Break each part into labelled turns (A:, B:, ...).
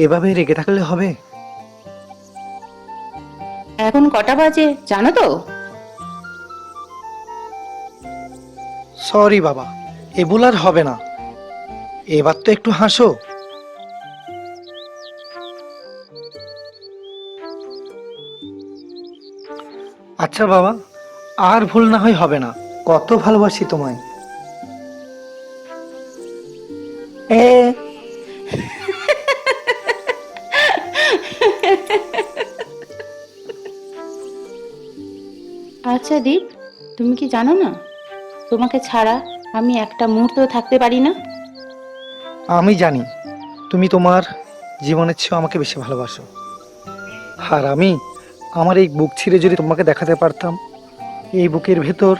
A: এভাবে রেগে থাকলে হবে?
B: এখন কটা বাজে জানো তো?
A: সরি বাবা, এগুলো আর হবে না। এবার তো একটু হাসো। আচ্ছা বাবা, আর ভুল না হয় হবে না। কত ভালোবাসি তোমায়। এ
B: আচ্ছা দীপ, তুমি কি জানো না, তোমাকে ছাড়া আমি একটা মুহূর্ত থাকতে পারি না।
A: আমি জানি তুমি তোমার জীবনের চেয়েও আমাকে বেশি ভালোবাসো। আর আমি আমার এই বুক ছিঁড়ে যদি তোমাকে দেখাতে পারতাম এই বুকের ভেতর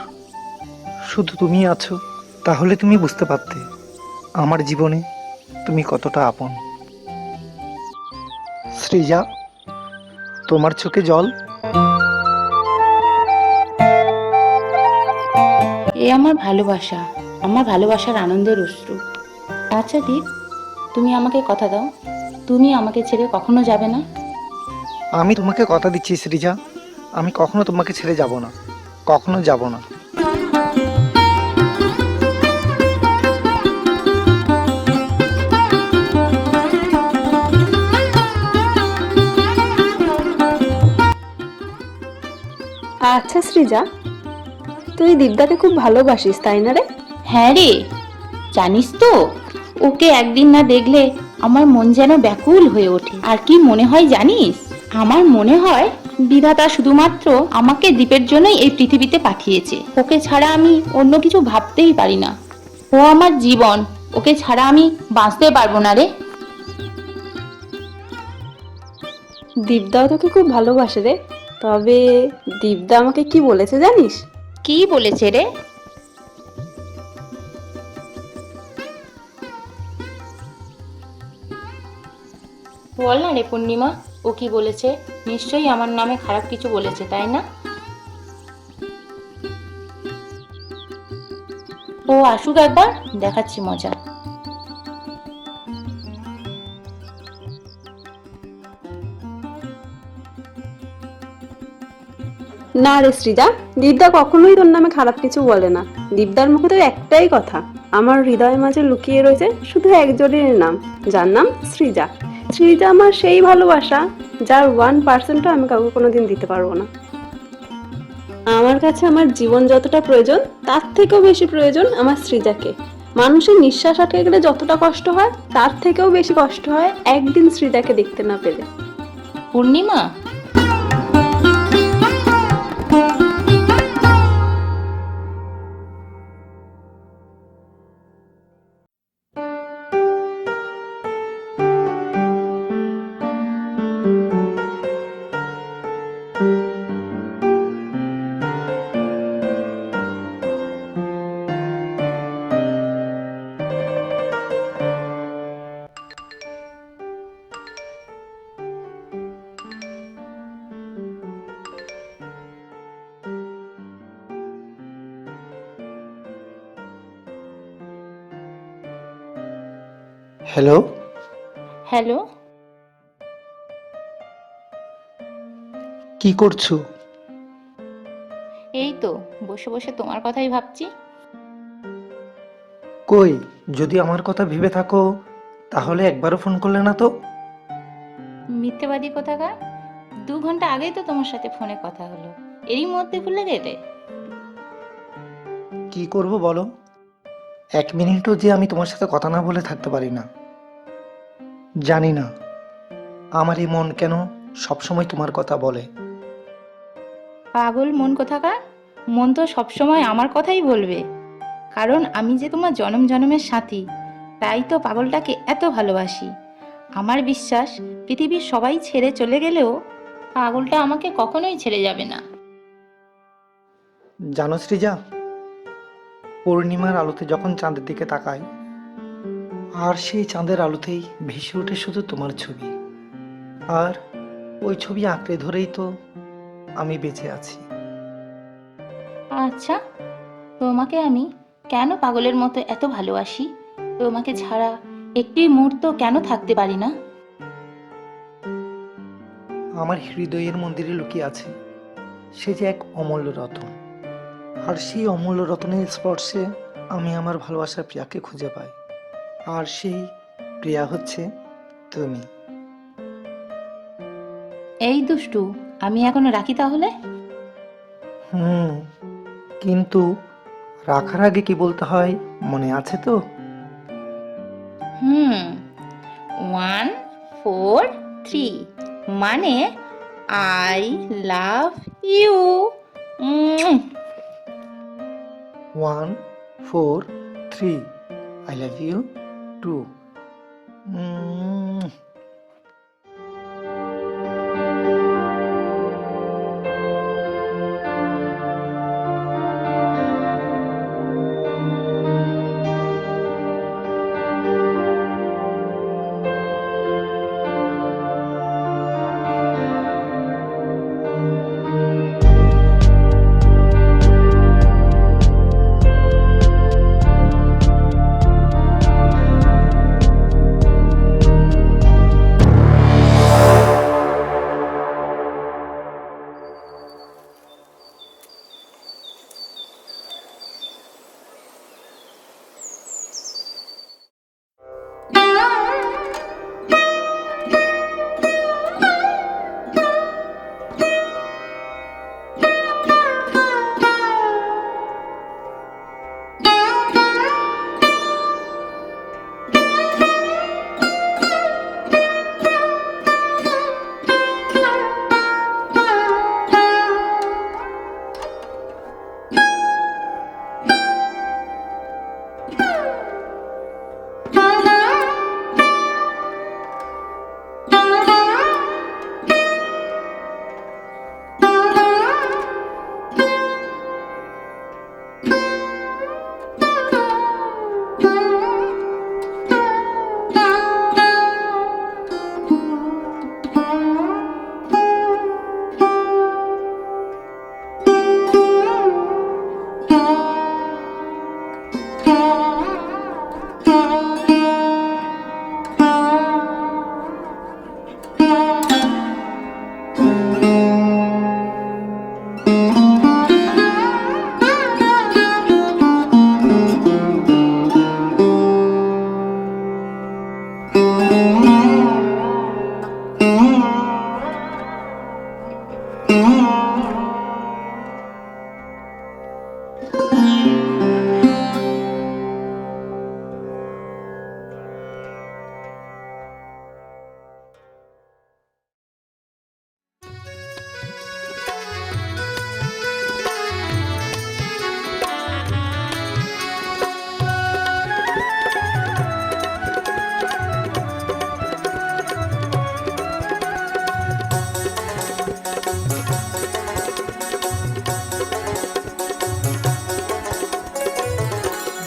A: শুধু তুমি আছো, তাহলে তুমি বুঝতে পারতে আমার জীবনে তুমি কতটা আপন। সৃজা, তোমার চোখে জল।
B: এ আমার ভালোবাসা, আমার ভালোবাসার আনন্দের অশ্রু। আচ্ছা দীপ, তুমি আমাকে কথা দাও, তুমি আমাকে ছেড়ে কখনো যাবে না।
A: আমি তোমাকে কথা দিচ্ছি সৃজা, আমি কখনো তোমাকে ছেড়ে যাব না, কখনো যাব না।
C: আচ্ছা সৃজা, তুই দীপদাকে খুব ভালোবাসিস তাই না রে?
B: হ্যাঁ রে, জানিস তো, ওকে একদিন না দেখলে আমার মন যেন ব্যাকুল হয়ে ওঠে। আর কি মনে হয় জানিস, আমার মনে হয় বিধাতা শুধুমাত্র আমাকে দীপের জন্যই এই পৃথিবীতে পাঠিয়েছে। ওকে ছাড়া আমি অন্য কিছু ভাবতেই পারি না। ও আমার জীবন, ওকে ছাড়া আমি বাঁচতে পারবো না রে।
C: দীপদাও তোকে খুব ভালোবাসে রে। তবে দীপদা আমাকে কি বলেছে জানিস?
B: কি বলেছে রে? বল না রে পূর্ণিমা, ও কি বলেছে? নিশ্চয়ই আমার নামে খারাপ কিছু বলেছে, তাই না? ও আসুক একবার, দেখাচ্ছি মজা।
C: না রে সৃজা, দীপদা কখনোই তোর নামে খারাপ কিছু বলে না। দীপদার মুখে তো একটাই কথা, আমার হৃদয়ের মাঝে লুকিয়ে রয়েছে শুধু একজনের নাম, যার নাম সৃজা। সৃজা আমার সেই ভালোবাসা যার 1%ও আমি কাউকে কোনোদিন দিতে পারবো না। আমার কাছে আমার জীবন যতটা প্রয়োজন তার থেকেও বেশি প্রয়োজন আমার সৃজাকে। মানুষের নিঃশ্বাস আটকে গেলে যতটা কষ্ট হয় তার থেকেও বেশি কষ্ট হয় একদিন সৃজাকে দেখতে না পেলে।
B: পূর্ণিমা,
A: হ্যালো।
B: হ্যালো।
A: কি করছো?
B: এই তো বসে বসে তোমার কথাই ভাবছি।
A: কই, যদি আমার কথা ভেবে থাকো তাহলে একবারও ফোন করলে না তো?
B: মিথ্যেবাদী কোথাকার, 2 ঘন্টা আগেই তো তোমার সাথে ফোনে কথা হলো, এরই মধ্যে ভুলে গেলে?
A: কি করব বলো, 1 মিনিটও যে আমি তোমার সাথে কথা না বলে থাকতে পারি না। জানি না আমার এই মন কেন সবসময় তোমার কথা বলে।
B: পাগল মন কোথাকার, মন তো সবসময় আমার কথাই বলবে, কারণ আমি যে তোমার জনম জনমের সাথী, তাই তো পাগলটাকে এত ভালোবাসি। আমার বিশ্বাস পৃথিবীর সবাই ছেড়ে চলে গেলেও পাগলটা আমাকে কখনোই ছেড়ে যাবে না।
A: জানো সৃজা, পূর্ণিমার আলোতে যখন চাঁদের দিকে তাকাই, আর সেই চাঁদের আলোতেই ভেসে ওঠে শুধু তোমার ছবি, আর ওই ছবি আঁকড়ে ধরেই তো আমি বেঁচে আছি।
B: আচ্ছা, তোমাকে আমি কেন পাগলের মতো এত ভালোবাসি, তোমাকে ছাড়া একটি মুহূর্ত কেন থাকতে পারি না?
A: আমার হৃদয়ের মন্দিরে লুকিয়ে আছে সে যে এক অমূল্য রতন। আর সেই অমূল্য রতনের স্পর্শে আমি আমার ভালোবাসার প্রিয়াকে খুঁজে পাই। আর সেই প্রিয়া হচ্ছে তুমি।
B: এই দুষ্টু, আমি এখন রাখি তাহলে।
A: হুম, কিন্তু রাখার আগে কি বলতে হয় মনে আছে তো?
B: 1 4 3 মানে I love you.
A: 1 4 3 I love you too.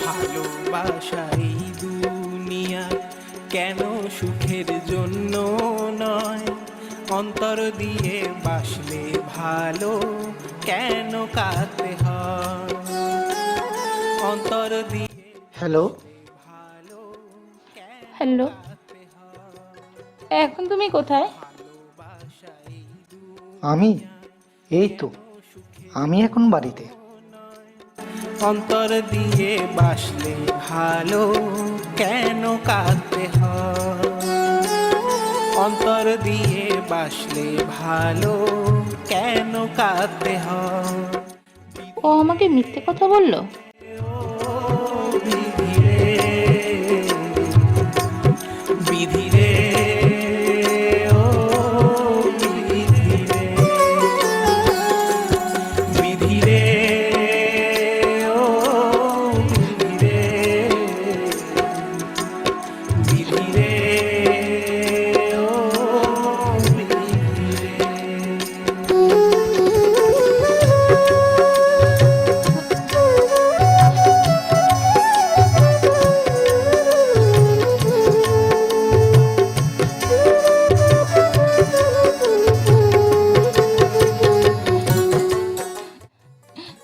D: ভালোবাসাই দুনিয়া কেন সুখের জন্য নয়, অন্তর দিয়ে বাসলে ভালো কেন কাঁদতে হয়, অন্তর দিয়ে
A: হ্যালো,
D: ভালো কেন
B: হ্যালো,
D: কাঁদতে হয়,
B: এখন তুমি কোথায়?
D: ভালোবাসাই
A: আমি এই তো, আমি এখন বাড়িতে।
D: অন্তর দিয়ে বাসলে ভালো কেন কাঁদতে হয়, অন্তর দিয়ে বাসলে ভালো কেন কাঁদতে হয়।
B: ও আমাকে মিথ্যে কথা বললো?
D: বিধি রে, বিধি রে, ও বিধি রে, বিধি রে, ও বিধি রে, বিধি রে, ও বিধি রে।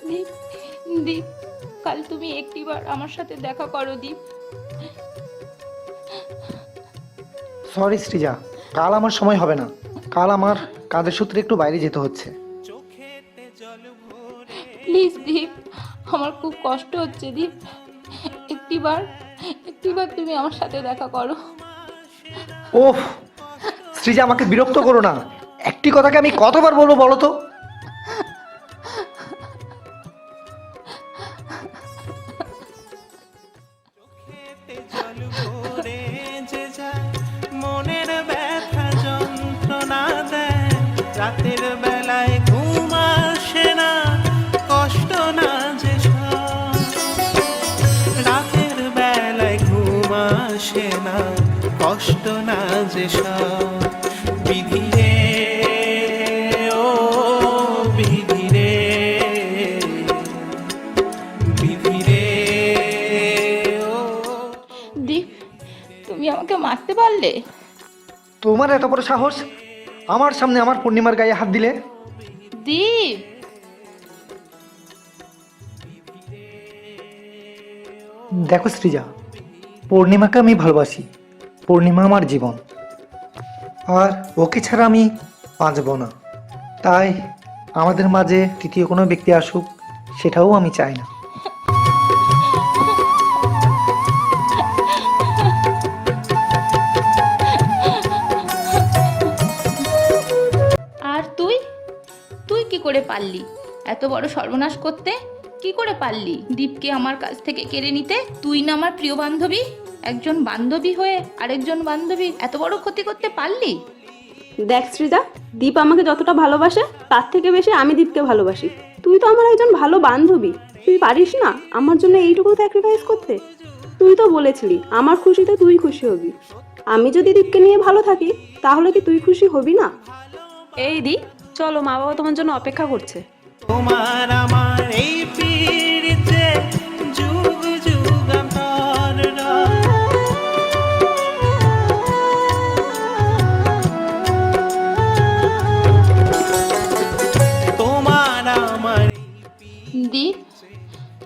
B: দীপ, দীপ, কাল তুমি একটিবার আমার সাথে দেখা করো দীপ।
A: সরি সৃজা, কাল আমার সময় হবে না। কাল আমার কাজের সূত্রে একটু বাইরে যেতে হচ্ছে।
B: প্লিজ দীপ, আমার খুব কষ্ট হচ্ছে দীপ, একটিবার একটিবার তুমি আমার সাথে দেখা করো।
A: ওফ সৃজা, আমাকে বিরক্ত করো না। একটি কথাকে আমি কতবার বলবো বলো তো?
D: জল ভরে যে যায়, মনের ব্যথা যন্ত্রণা দেয়, রাতের বেলায় ঘুম আসে না, কষ্ট না যে সয়। রাতের বেলায় ঘুম আসে না, কষ্ট না যে সয়। বিধি রে ও বিধি রে, বিধি রে ও।
B: দীপ, তুমি আমাকে মারতে পারলে?
A: তোমার এত বড় সাহস আমার সামনে আমার পূর্ণিমার গায়ে হাত দিলে?
B: দীপ,
A: দেখো সৃজা, পূর্ণিমাকে আমি ভালোবাসি। পূর্ণিমা আমার জীবন, আর ওকে ছাড়া আমি বাঁচব না। তাই আমাদের মাঝে তৃতীয় কোনো ব্যক্তি আসুক, সেটাও আমি চাই না।
B: আর তুই তুই কি করে পারলি এত বড় সর্বনাশ করতে? কি করে পারলি দীপকে আমার কাছ থেকে কেড়ে নিতে? তুই না আমার প্রিয় বান্ধবী, একজন বান্ধবী হয়ে আরেকজন বান্ধবী এত বড় ক্ষতি করতে পারলি?
C: দেখ সৃজা, দীপ আমাকে যতটা ভালোবাসে তার থেকে বেশি আমি দীপকে ভালোবাসি। তুই তো আমার একজন ভালো বান্ধবী, তুই পারিস না আমার জন্য এইটুকু স্যাক্রিফাইস করতে? তুই তো বলেছিলি আমার খুশিতে তুই খুশি হবি। আমি যদি দীপকে নিয়ে ভালো থাকি তাহলে কি তুই খুশি হবি না? এই দীপ, চলো, মা বাবা তোমার জন্য অপেক্ষা করছে।
D: তোমার আমার এই পীড়িতে যুগ যুগান্তর রয়। তোমার আমার
B: দীপ,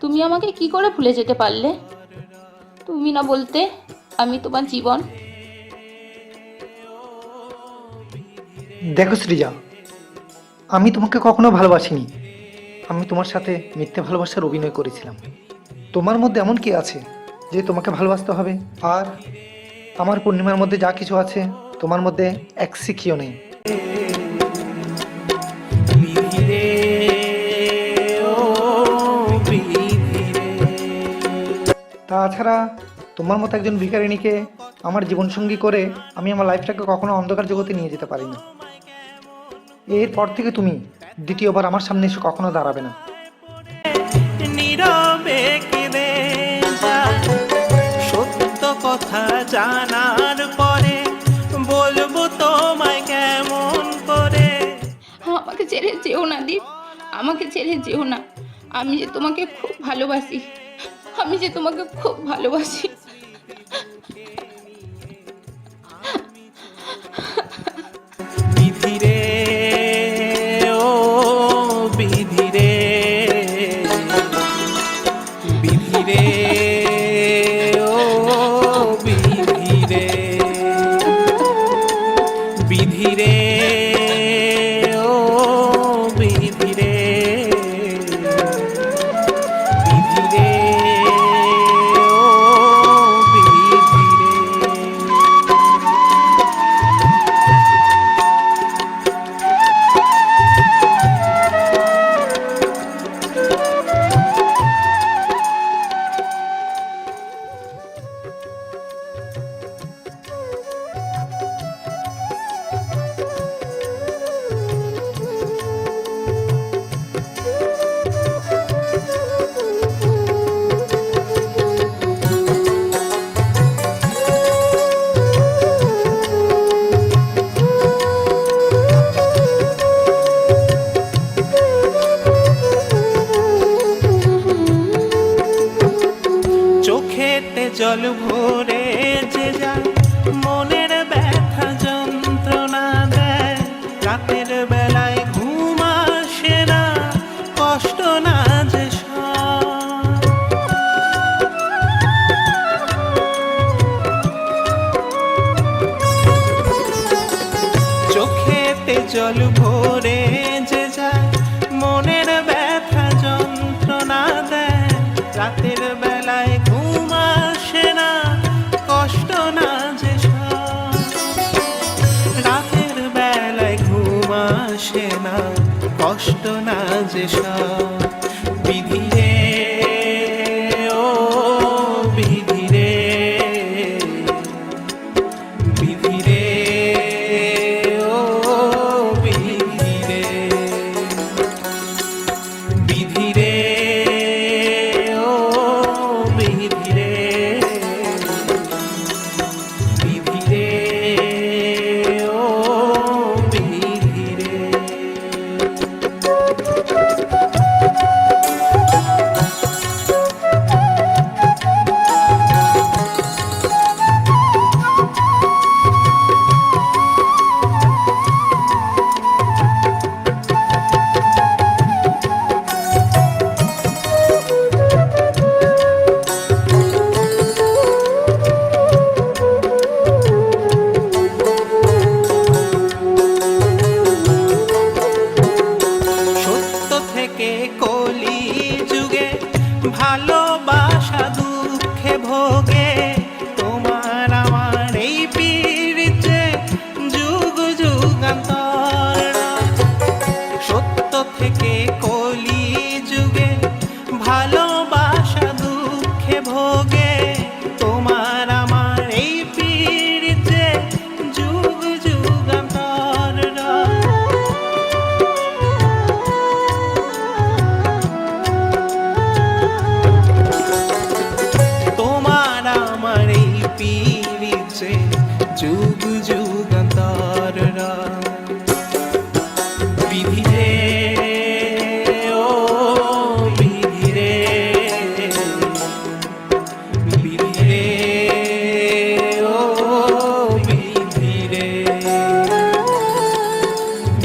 B: তুমি আমাকে কি করে ভুলে যেতে পারলে? তুমি না বলতে আমি তোমার জীবন।
A: দেখো সৃজা, আমি তোমাকে কখনো ভালোবাসিনি। আমি তোমার সাথে মিথ্যে ভালোবাসার অভিনয় করেছিলাম। তোমার মধ্যে এমন কি আছে যে তোমাকে ভালোবাসতে হবে? আর আমার পূর্ণিমার মধ্যে যা কিছু আছে তোমার মধ্যে এক সিকিও নেই।
D: বিধি রে ও বিধি রে।
A: তাছাড়া তোমার মতো একজন ভিখারিণীকে আমার জীবনসঙ্গী করে আমি আমার লাইফটাকে কখনো অন্ধকার জগতে নিয়ে যেতে পারি না। এরপর থেকে তুমি দ্বিতীয়বার আমার সামনে এসে কখনো দাঁড়াবে না।
D: নীরবে কেঁদে যায়, সত্য কথা জানার পরে বলবো তোমায় কেমন করে।
B: আমাকে ছেড়ে যেও না দীপ, আমাকে ছেড়ে যেও না। আমি যে তোমাকে খুব ভালোবাসি, আমি যে তোমাকে খুব ভালোবাসি।
D: বিধি রে ও বিধি রে, বিধি রে ও বিধি রে, বিধি রে ও বিধি রে, বিধি রে ও বিধি রে। চোখেতে জল ভরে যে যায়, মনের ব্যথা যন্ত্রণা দেয়, রাতের বেলায় ঘুম আসে না, কষ্ট না যে সয়। চোখেতে জল জল ভরে যে যায় মনের ব্যথা যন্ত্রণা দেয় রাতের বেলায় ঘুম আসে না কষ্ট না যে সয়। রাতের বেলায় ঘুম আসে না কষ্ট না যে সয়। বিধি রে ও বিধি রে, বিধি রে ও বিধি রে, বিধি রে ও বিধি রে, বিধি রে ও বিধি রে। সত্য থেকে কলি যুগে ভালোবাসা দুঃখে ভোগে তোমার আমার এই পীড়িতে যুগ যুগান্তর। সত্য থেকে কলি যুগে ভালোবাসা দুঃখে ভোগে তোমার আমার এই পীড়িতে যুগ যুগান্তর। তোমার আমার এই পীড়িতে যুগ যুগান্তর। বিধি রে ও বিধি রে, বিধি রে ও বিধি রে,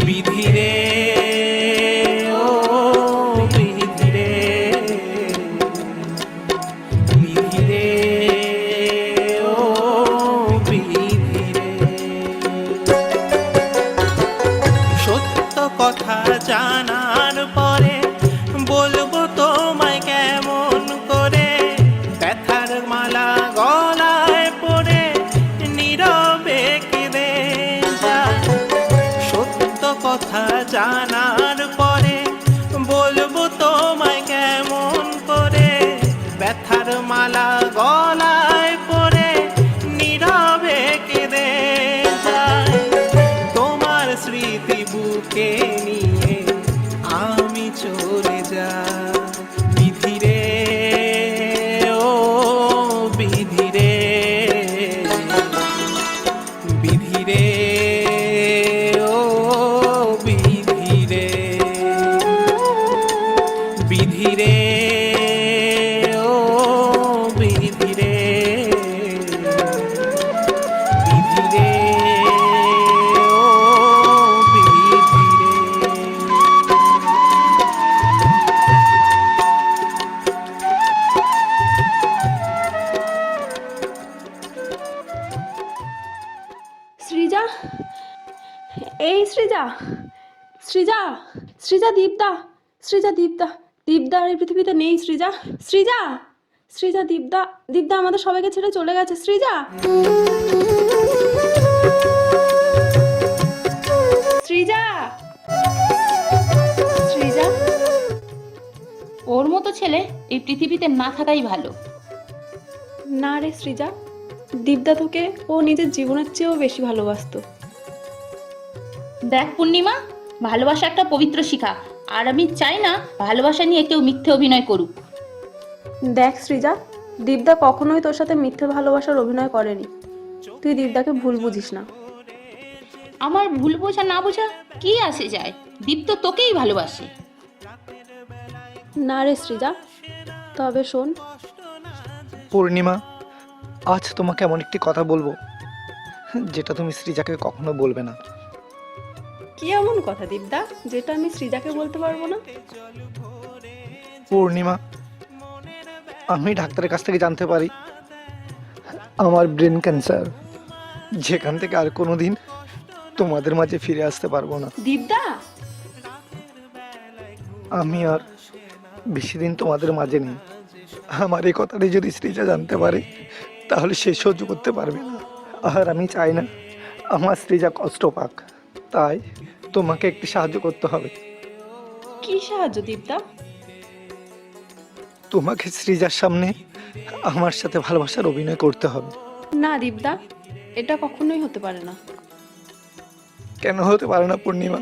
D: বিধি রে ও বিধি রে, বিধি রে ও বিধি রে। সত্য কথা জানার পরে বলবো তোমায় কেমন করে ব্যথার মালা গলায় পড়ে নীরবে কেঁদে যায়। সত্য কথা জানার পরে বলবো তোমায় কেমন করে ব্যথার মালা গলায় পড়ে নীরবে কেঁদে যায়। তোমার স্মৃতি বুকে নিয়ে আমি চলে যাই। বিধি রে ও বিধি রে, বিধি রে ও বিধি রে, বিধি রে ও বিধি রে, বিধি রে ও বিধি রে।
C: সৃজা, এই সৃজা, সৃজা, সৃজা দীপদা, সৃজা দীপদা, দীপদা আর এই পৃথিবীতে নেই। সৃজা, সৃজা, সৃজা দীপদা, দীপদা আমাদের সবাইকে ছেড়ে চলে গেছে। সৃজা, সৃজা, সৃজা।
B: ওর মতো ছেলে এই পৃথিবীতে না থাকাই ভালো।
C: না রে সৃজা, দীপদা তোকে ও নিজের জীবনের চেয়েও বেশি ভালোবাসতো।
B: দেখ পূর্ণিমা, ভালোবাসা একটা পবিত্র শিখা, আর আমি চাই না ভালোবাসা নিয়ে কেউ মিথ্যে অভিনয় করুক।
C: দেখ সৃজা, দীপদা কখনোই তোর সাথে মিথ্যে ভালোবাসার অভিনয় করেনি। তুই দীপদাকে ভুল বুঝিস না।
B: আমার ভুল বোঝা না বোঝা কি আসে যায়, দীপ তো তোকেই ভালোবাসে।
C: না রে সৃজা, তবে শোন,
A: পূর্ণিমা, আজ তোমাকে এমন একটি কথা বলবো যেটা তুমি সৃজাকে কখনো বলবে না।
C: কি এমন কথা দীপদা যেটা আমি সৃজাকে বলতে পারবো না?
A: পূর্ণিমা, আমি ডাক্তারের কাছ থেকে জানতে পারি আমার ব্রেন ক্যান্সার, যেখান থেকে আর কোনোদিন তোমাদের মাঝে ফিরে আসতে পারবো না।
C: দীপদা,
A: আমি আর বেশি দিন তোমাদের মাঝে নেই। আমার এই কথাটি যদি শ্রীজা জানতে পারে তাহলে সে সহ্য করতে পারবে না। আর আমি চাই না আমার শ্রীজা কষ্ট পাক। তাই তোমাকে একটি সাহায্য করতে হবে।
C: কি সাহায্য দীপদা?
A: তোমাকে শ্রীজার সামনে আমার সাথে ভালোবাসার অভিনয় করতে হবে।
C: না দীপদা, এটা কখনোই হতে পারে না।
A: কেন হতে পারে না পূর্ণিমা?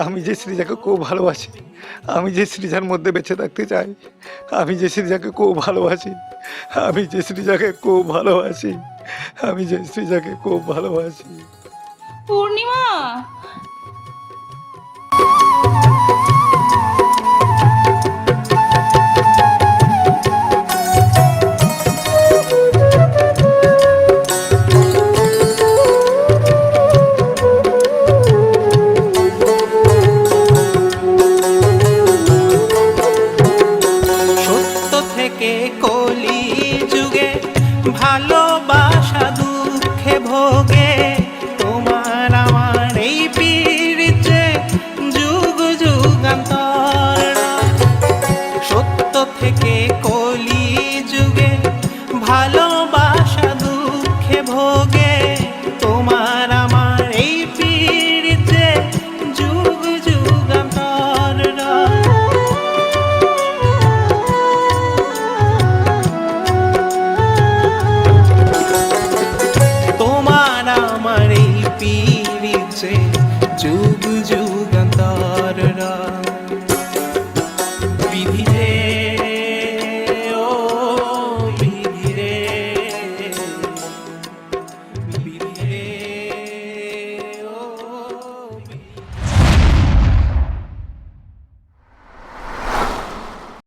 A: আমি যে সৃজাকে খুব ভালোবাসি, আমি যে সৃজার মধ্যে বেঁচে থাকতে চাই, আমি যে সৃজাকে খুব ভালোবাসি, আমি যে সৃজাকে খুব ভালোবাসি, আমি যে সৃজাকে খুব ভালোবাসি।
B: পূর্ণিমা,
D: সত্য থেকে কলি যুগে ভালোবাসা দুঃখে ভোগে, তোমার আমার এই পীড়িতে যুগ যুগান্তর। সত্য থেকে কলি যুগে ভালোবাসা দুঃখে ভোগে, তোমার আমার এই পীড়িতে যুগ যুগান্তর। তোমার আমার এই পীড়িতে যুগ যুগ